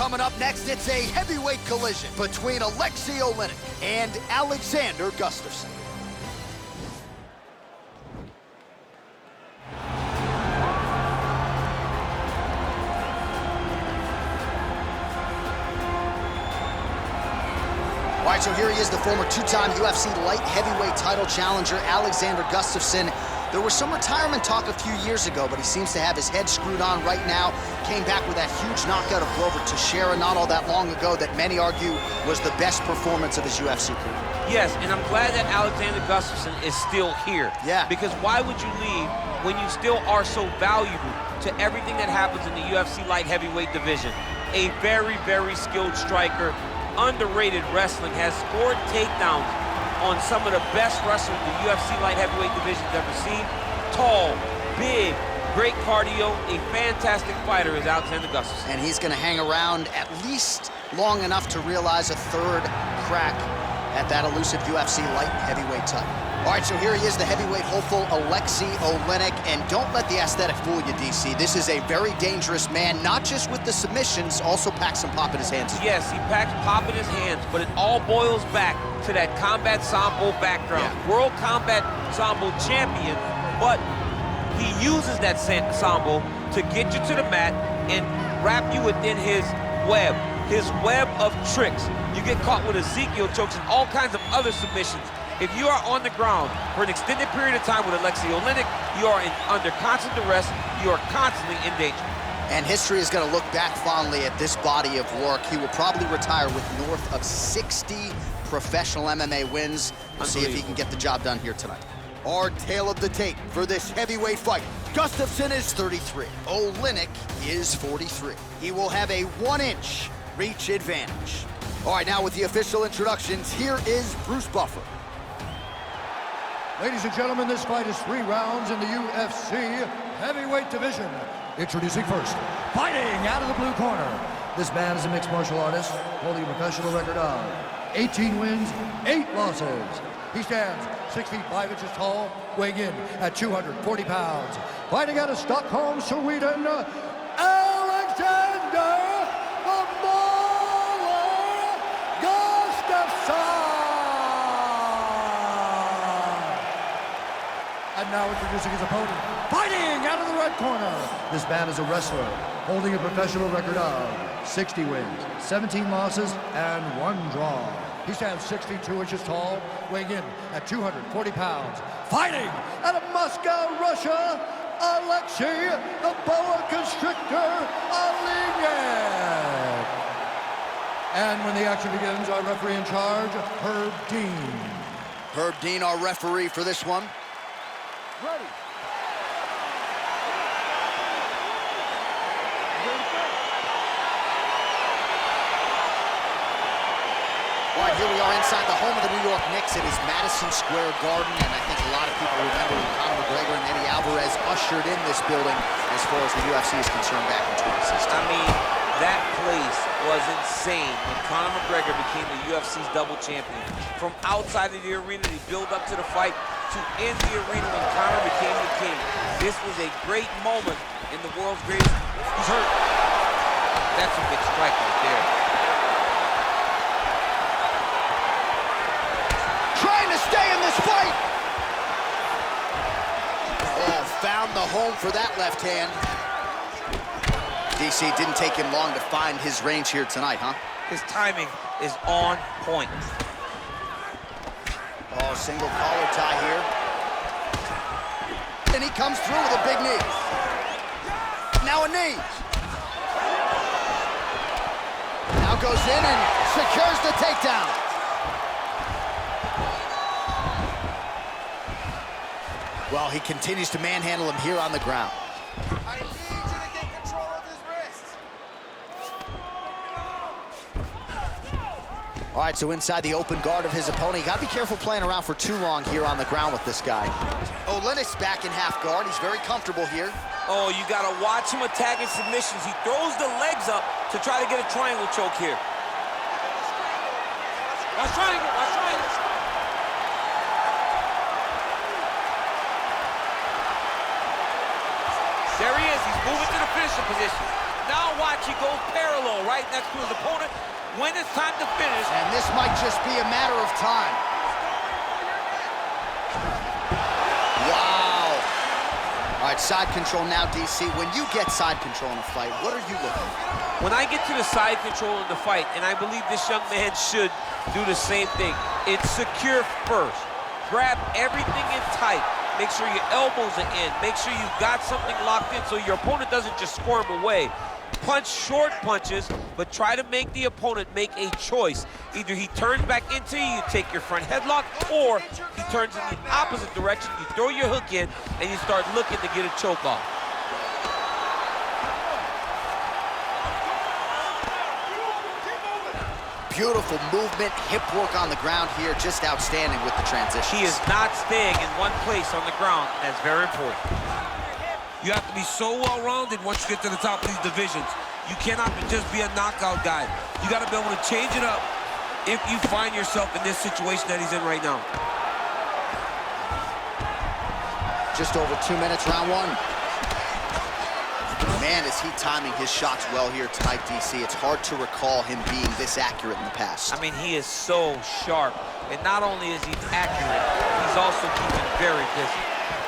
Coming up next, it's a heavyweight collision between Alexei Oleynik and Alexander Gustafsson. All right, so here he is, the former two-time UFC light heavyweight title challenger, Alexander Gustafsson. There was some retirement talk a few years ago, but he seems to have his head screwed on right now. Came back with that huge knockout of Glover Teixeira not all that long ago that many argue was the best performance of his UFC career. Yes, and I'm glad that Alexander Gustafsson is still here. Yeah. Because why would you leave when you still are so valuable to everything that happens in the UFC light heavyweight division? A very, very skilled striker, underrated wrestling, has scored takedowns on some of the best wrestlers the UFC light heavyweight division's ever seen. Tall, big, great cardio, a fantastic fighter is Alexander Gustafsson. And he's gonna hang around at least long enough to realize a third crack at that elusive UFC light heavyweight title. All right, so here he is, the heavyweight hopeful, Alexei Oleynik. And don't let the aesthetic fool you, DC. This is a very dangerous man, not just with the submissions, also packs some pop in his hands. Yes, he packs pop in his hands, but it all boils back to that combat sambo background. Yeah. World Combat Sambo champion, but he uses that sambo to get you to the mat and wrap you within his web of tricks. You get caught with Ezekiel chokes and all kinds of other submissions. If you are on the ground for an extended period of time with Alexei Oleynik, you are under constant duress, you are constantly in danger. And history is going to look back fondly at this body of work. He will probably retire with north of 60 professional MMA wins. We'll see if he can get the job done here tonight. Our tale of the tape for this heavyweight fight. Gustafsson is 33. Oleynik is 43. He will have a 1-inch reach advantage. All right, now with the official introductions, here is Bruce Buffer. Ladies and gentlemen, this fight is 3 rounds in the UFC heavyweight division. Introducing first, fighting out of the blue corner. This man is a mixed martial artist, holding a professional record of 18 wins, 8 losses. He stands 6 feet 5 inches tall, weighing in at 240 pounds. Fighting out of Stockholm, Sweden, Alexander the Mauler Gustafsson. And now introducing his opponent, fighting out of the red corner. This man is a wrestler, holding a professional record of 60 wins, 17 losses, and 1 draw. He stands 62 inches tall, weighing in at 240 pounds. Fighting out of Moscow, Russia, Alexei the Boa Constrictor Oleynik. And when the action begins, our referee in charge, Herb Dean. Herb Dean, our referee for this one. Ready. All right, here we are inside the home of the New York Knicks. It is Madison Square Garden, and I think a lot of people remember when Conor McGregor and Eddie Alvarez ushered in this building as far as the UFC is concerned back in 2016. I mean, that place was insane when Conor McGregor became the UFC's double champion. From outside of the arena, they build up to the fight, to in the arena when Conor became the king. This was a great moment in the world's greatest. He's hurt. That's a big strike right there. Trying to stay in this fight. Oh, found the home for that left hand. DC, didn't take him long to find his range here tonight, huh? His timing is on point. Oh, single collar tie here. And he comes through with a big knee. Now a knee. Now goes in and secures the takedown. Well, he continues to manhandle him here on the ground. I need you to get control of his wrist. All right, so inside the open guard of his opponent, you gotta be careful playing around for too long here on the ground with this guy. Oleynik's back in half guard. He's very comfortable here. Oh, you gotta watch him attacking submissions. He throws the legs up to try to get a triangle choke here. Watch triangle, watch triangle. There he is, he's moving to the finishing position. now watch, he goes parallel right next to his opponent when it's time to finish. And this might just be a matter of time. Wow. All right, side control now, DC. When you get side control in a fight, what are you looking for? When I get to the side control in the fight, and I believe this young man should do the same thing, it's secure first. Grab everything in tight. Make sure your elbows are in. Make sure you've got something locked in so your opponent doesn't just squirm away. Punch short punches, but try to make the opponent make a choice. Either he turns back into you, you take your front headlock, or he turns in the opposite direction, you throw your hook in, and you start looking to get a choke off. Beautiful movement, hip work on the ground here, just outstanding with the transition. He is not staying in one place on the ground. That's very important. You have to be so well-rounded once you get to the top of these divisions. You cannot just be a knockout guy. You got to be able to change it up if you find yourself in this situation that he's in right now. Just over 2 minutes, round one. Man, is he timing his shots well here tonight, DC. It's hard to recall him being this accurate in the past. I mean, he is so sharp. And not only is he accurate, he's also keeping very busy.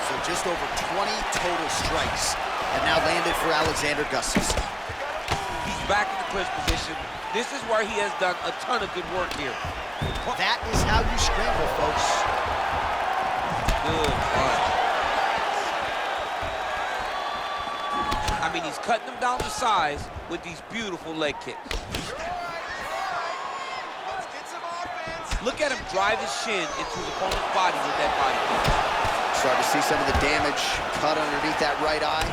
So just over 20 total strikes have now landed for Alexander Gustafsson. He's back in the clinch position. This is where he has done a ton of good work here. That is how you scramble, folks. Good punch. I mean, he's cutting them down to size with these beautiful leg kicks. Let's get some offense. Look at him drive his shin into his opponent's body with that body kick. Start to see some of the damage cut underneath that right eye.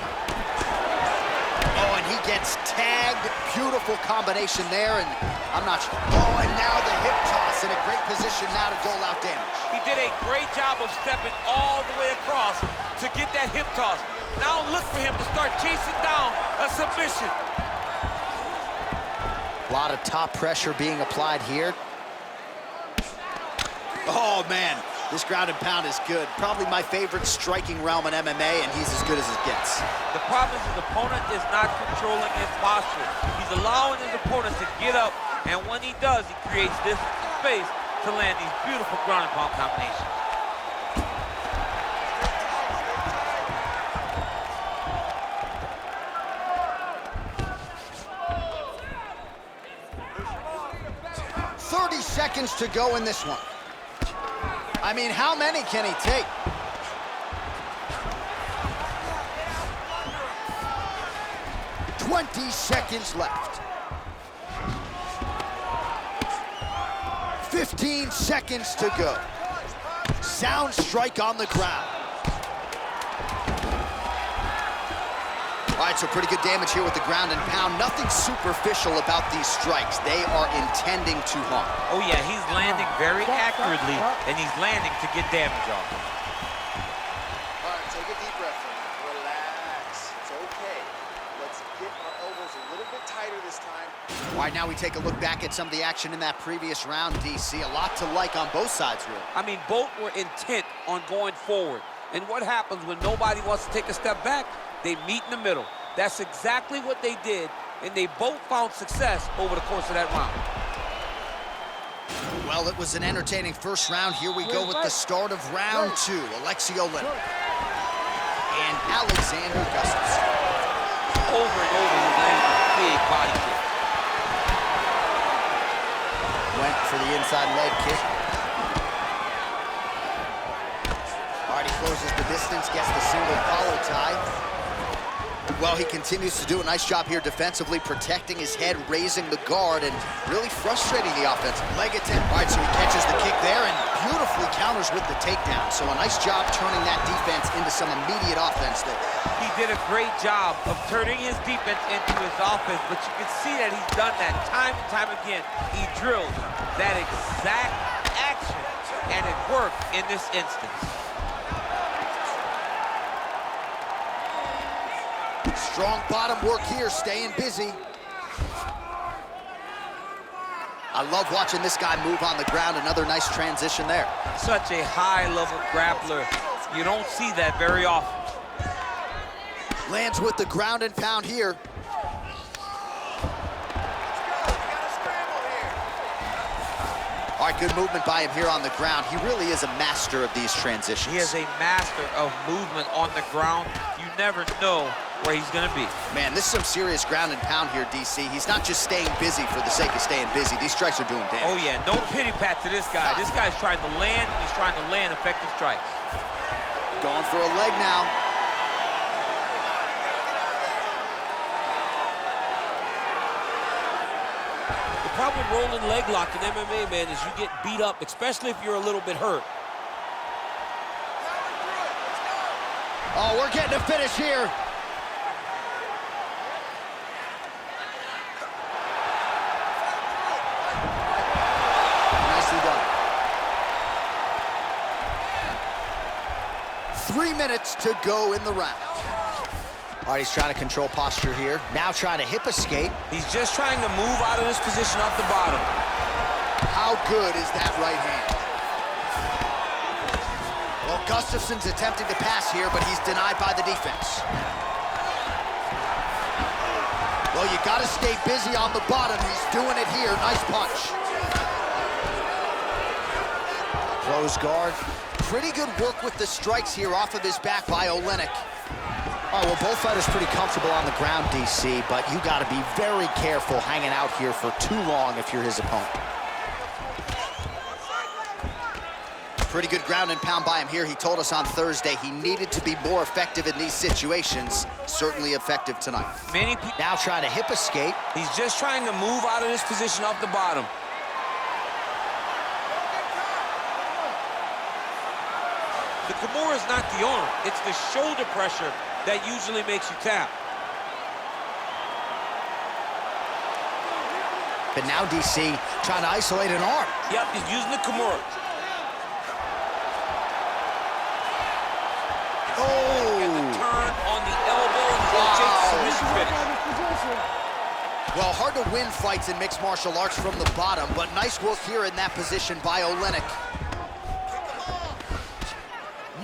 Oh, and he gets tagged. Beautiful combination there, and I'm not sure. Oh, and now the hip toss in a great position now to dole out damage. He did a great job of stepping all the way across to get that hip toss. Now look for him to start chasing down a submission. A lot of top pressure being applied here. Oh, man. This ground and pound is good. Probably my favorite striking realm in MMA, and he's as good as it gets. The problem is his opponent is not controlling his posture. He's allowing his opponent to get up, and when he does, he creates this space to land these beautiful ground and pound combinations. Seconds to go in this one. I mean, how many can he take? "20 seconds left. 15 seconds to go. Sound strike on the ground. All right, so pretty good damage here with the ground and pound. Nothing superficial about these strikes. They are intending to harm. Oh, yeah, he's landing very accurately, and he's landing to get damage off. All right, take a deep breath. Relax. It's okay. Let's get our elbows a little bit tighter this time. All right, now we take a look back at some of the action in that previous round, DC. A lot to like on both sides, really. I mean, both were intent on going forward. And what happens when nobody wants to take a step back? They meet in the middle. That's exactly what they did, and they both found success over the course of that round. Well, it was an entertaining first round. Here we go with the start of round two. Alexei Olejnik and Alexander Gustafsson. Over and over, he landed a big body kick. Went for the inside leg kick. All right, he closes the distance, gets the single collar tie. Well, he continues to do a nice job here defensively, protecting his head, raising the guard, and really frustrating the offense. Leg attempt. All right, so he catches the kick there and beautifully counters with the takedown. So a nice job turning that defense into some immediate offense there. He did a great job of turning his defense into his offense, but you can see that he's done that time and time again. He drilled that exact action, and it worked in this instance. Strong bottom work here, staying busy. I love watching this guy move on the ground. Another nice transition there. Such a high-level grappler. You don't see that very often. Lands with the ground and pound here. All right, good movement by him here on the ground. He really is a master of these transitions. He is a master of movement on the ground. You never know where he's gonna be. Man, this is some serious ground and pound here, DC. He's not just staying busy for the sake of staying busy. These strikes are doing damage. Oh yeah, no pity pat to this guy. This guy's trying to land, he's trying to land effective strikes. Going for a leg now. The problem with rolling leg lock in MMA, man, is you get beat up, especially if you're a little bit hurt. Oh, we're getting a finish here. Nicely done. 3 minutes to go in the round. All right, he's trying to control posture here. Now trying to hip escape. He's just trying to move out of this position off the bottom. How good is that right hand? Well, Gustafson's attempting to pass here, but he's denied by the defense. Well, you gotta stay busy on the bottom. He's doing it here. Nice punch. Close guard. Pretty good work with the strikes here off of his back by Olejnik. All right, well, both fighters pretty comfortable on the ground, DC, but you gotta be very careful hanging out here for too long if you're his opponent. Pretty good ground and pound by him here. He told us on Thursday he needed to be more effective in these situations. Certainly effective tonight. Now trying to hip escape. He's just trying to move out of this position off the bottom. The Kimura is not the arm, it's the shoulder pressure that usually makes you tap. But now DC trying to isolate an arm. Yep, he's using the Kimura. And the turn on the elbow and the submission finish. Well, hard to win fights in mixed martial arts from the bottom, but nice work here in that position by Olejnik.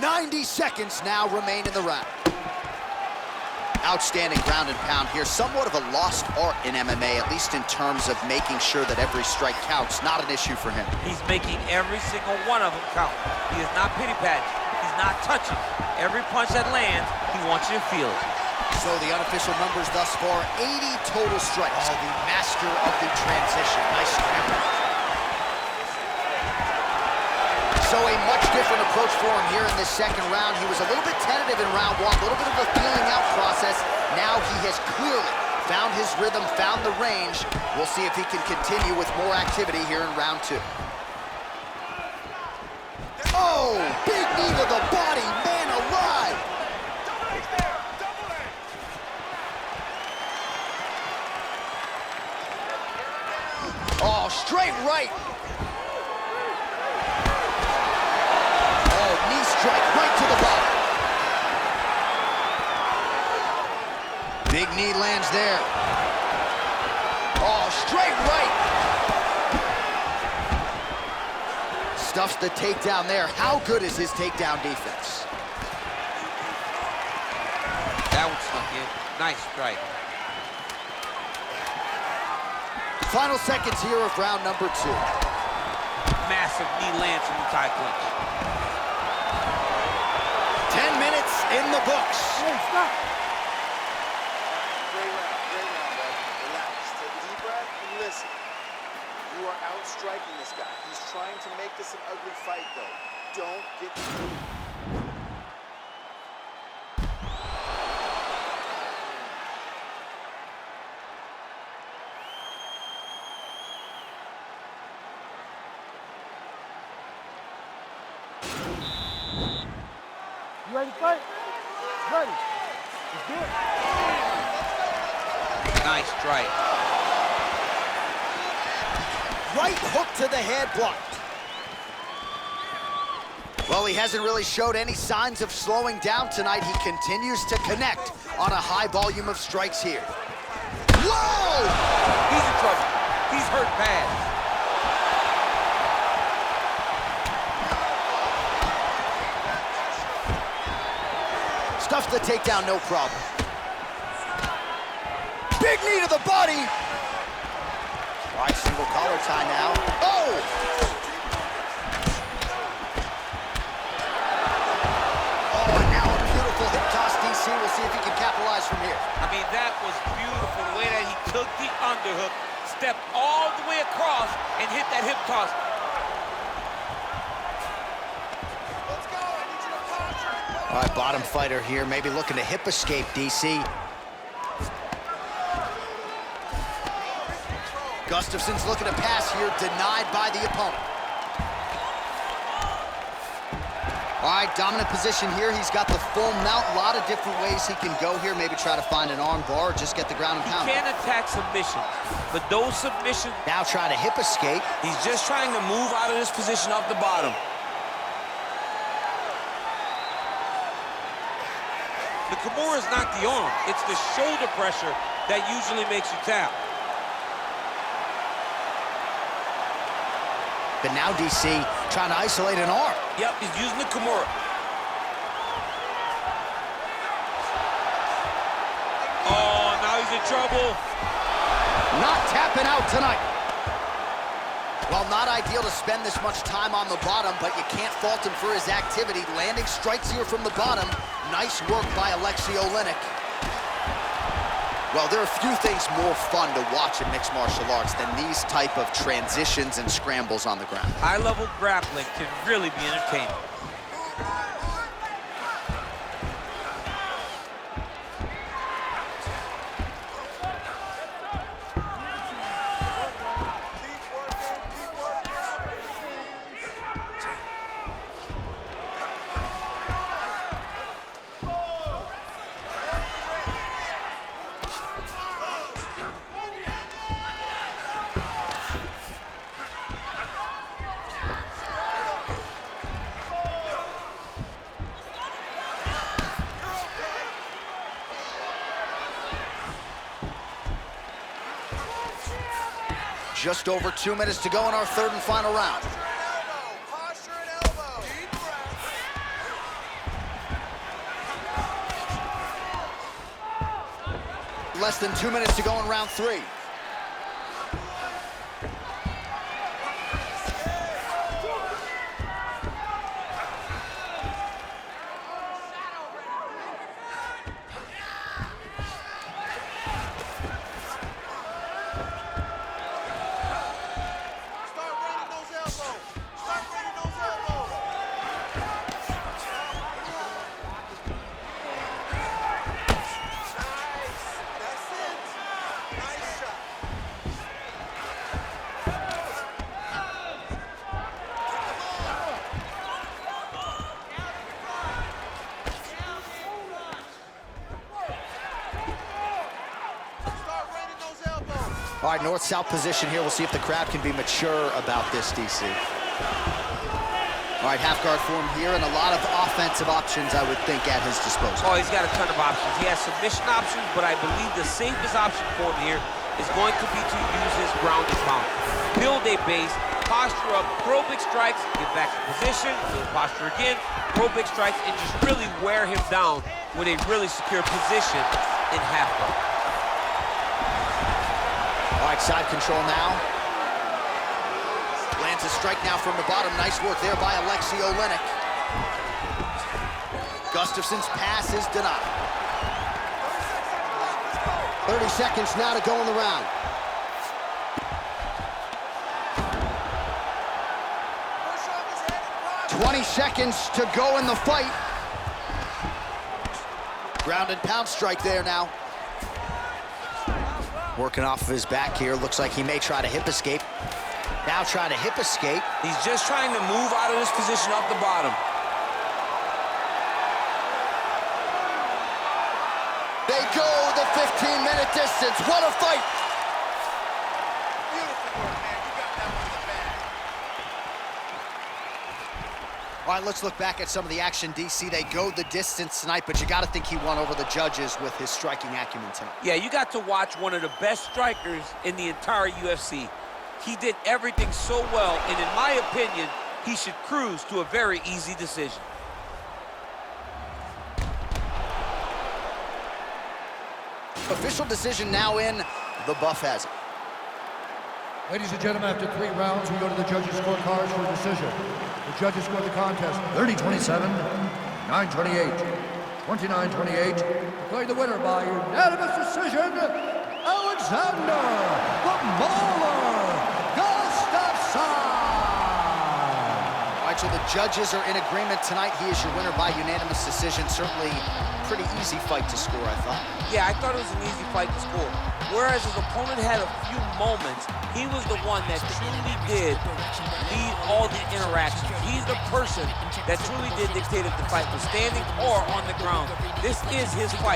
90 seconds now remain in the round. Outstanding ground and pound here. Somewhat of a lost art in MMA, at least in terms of making sure that every strike counts. Not an issue for him. He's making every single one of them count. He is not pity-patting. He's not touching. Every punch that lands, he wants you to feel it. So the unofficial numbers thus far, 80 total strikes. Oh, the master of the transition. Nice scramble. So a much different approach for him here in this second round. He was a little bit tentative in round one, a little bit of a feeling out process. Now he has clearly found his rhythm, found the range. We'll see if he can continue with more activity here in round two. Oh, big knee to the body, man alive. Oh, straight right. Strike right to the body. Big knee lands there. Oh, straight right. Stuffs the takedown there. How good is his takedown defense? That one snuck in. Nice strike. Final seconds here of round number two. Massive knee lands from the tie clinch. 10 minutes in the books. Great round, bud. Relax, take a deep breath and listen. You are outstriking this guy. He's trying to make this an ugly fight, though. Don't get You ready to fight? Ready. Let's do it. Nice strike. Right hook to the head, blocked. Well, he hasn't really showed any signs of slowing down tonight. He continues to connect on a high volume of strikes here. Whoa! He's in trouble. He's hurt bad. Stuffs the takedown, no problem. Big knee to the body. All right, single collar tie now. Oh! see if he can capitalize from here. I mean, that was beautiful, the way that he took the underhook, stepped all the way across, and hit that hip toss. Let's go. I need you to posture. All right, bottom fighter here, maybe looking to hip escape, DC. Gustafson's looking to pass here, denied by the opponent. All right, dominant position here. He's got the full mount. A lot of different ways he can go here. Maybe try to find an arm bar or just get the ground and pound. He can attack submissions, but those submissions... Now trying to hip escape. He's just trying to move out of this position off the bottom. The Kimura is not the arm. It's the shoulder pressure that usually makes you tap. But now DC trying to isolate an arm. Yep, he's using the Kimura. Oh, now he's in trouble. Not tapping out tonight. Well, not ideal to spend this much time on the bottom, but you can't fault him for his activity. Landing strikes here from the bottom. Nice work by Alexei Oleynik. Well, there are few things more fun to watch in mixed martial arts than these type of transitions and scrambles on the ground. High-level grappling can really be entertaining. Just over 2 minutes to go in our third and final round. Posture and elbow. Deep breath. Less than 2 minutes to go in round 3. All right, north-south position here. We'll see if the crowd can be mature about this, DC. All right, half guard form here, and a lot of offensive options, I would think, at his disposal. Oh, he's got a ton of options. He has submission options, but I believe the safest option for him here is going to be to use his ground and pound. Build a base, posture up, throw big strikes, get back to position, build posture again, throw big strikes, and just really wear him down with a really secure position in half guard. All right, side control now. Lands a strike now from the bottom. Nice work there by Alexei Oleynik. Gustafson's pass is denied. 30 seconds now to go in the round. Push off his head and 20 seconds to go in the fight. Ground and pound strike there now. Working off of his back here. Looks like he may try to hip escape. Now trying to hip escape. He's just trying to move out of this position off the bottom. They go the 15-minute distance. What a fight! beautiful work, man. You got that one in the bag. All right, let's look back at some of the action, DC. They go the distance tonight, but you got to think he won over the judges with his striking acumen tonight. Yeah, you got to watch one of the best strikers in the entire UFC. He did everything so well, and in my opinion, he should cruise to a very easy decision. Official decision now in. The buff has it. Ladies and gentlemen, after 3 rounds, we go to the judges' scorecards for a decision. The judges scored the contest 30-27, 9-28, 29-28. Declared the winner by unanimous decision, Alexander the Mauler Gustafsson. All right, so the judges are in agreement tonight. He is your winner by unanimous decision. Certainly pretty easy fight to score, I thought. Yeah, I thought it was an easy fight to score. Whereas his opponent had a few moments, he was the one that truly did lead all the interactions. He's the person that truly did dictate if the fight was standing or on the ground. This is his fight.